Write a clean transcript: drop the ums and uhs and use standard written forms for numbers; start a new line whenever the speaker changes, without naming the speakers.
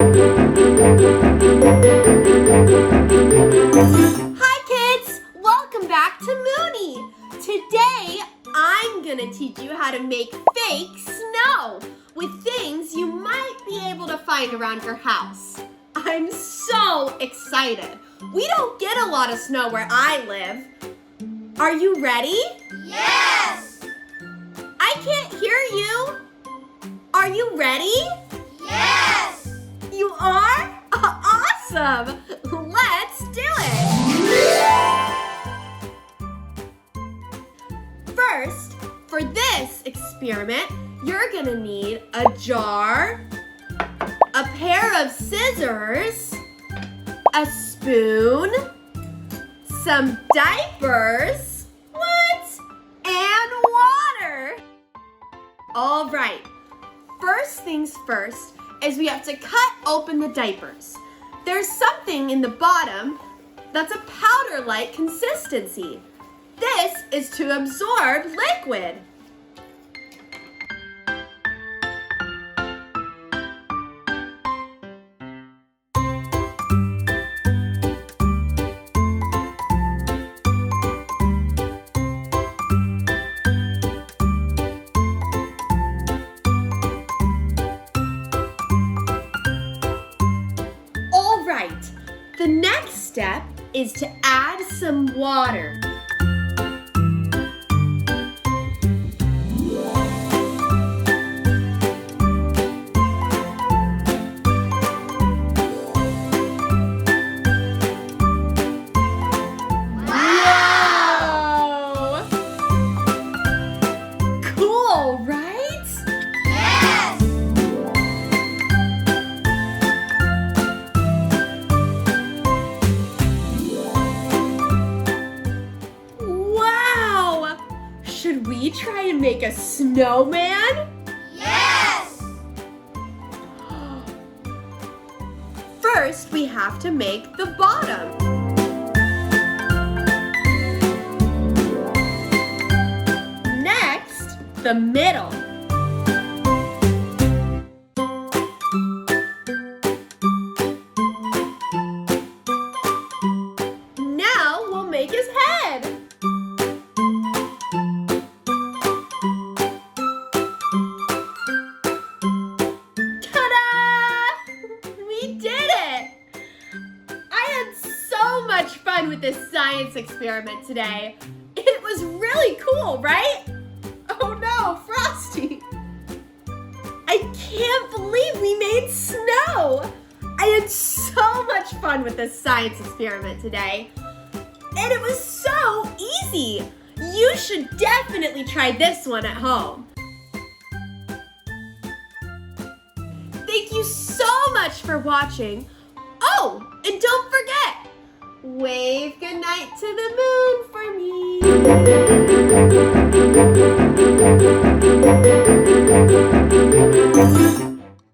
Hi kids! Welcome back to Moony! Today, I'm gonna teach you how to make fake snow with things you might be able to find around your house. I'm so excited! We don't get a lot of snow where I live. Are you ready?
Yes!
I can't hear you. Are you ready?
Yes!
You are? Awesome! Let's do it! First, for this experiment, you're gonna need a jar, a pair of scissors, a spoon, some diapers, and water. All right, first things first is we have to cut open the diapers. There's something in the bottom that's a powder-like consistency. This is to absorb liquid. All right, the next step is to add some water. Wow! Cool, right?
Yes!
Wow! Should we try and make a snowman?
Yes!
First, we have to make the bottom. Next, the middle. Now we'll make his head. Ta-da! We did it! I had so much fun with this science experiment today. It was really cool, right? Oh no, Frosty! I can't believe we made snow! I had so much fun with this science experiment today. And it was so easy! You should definitely try this one at home. Thank you so much for watching. Oh, and don't forget, wave goodnight to the moon for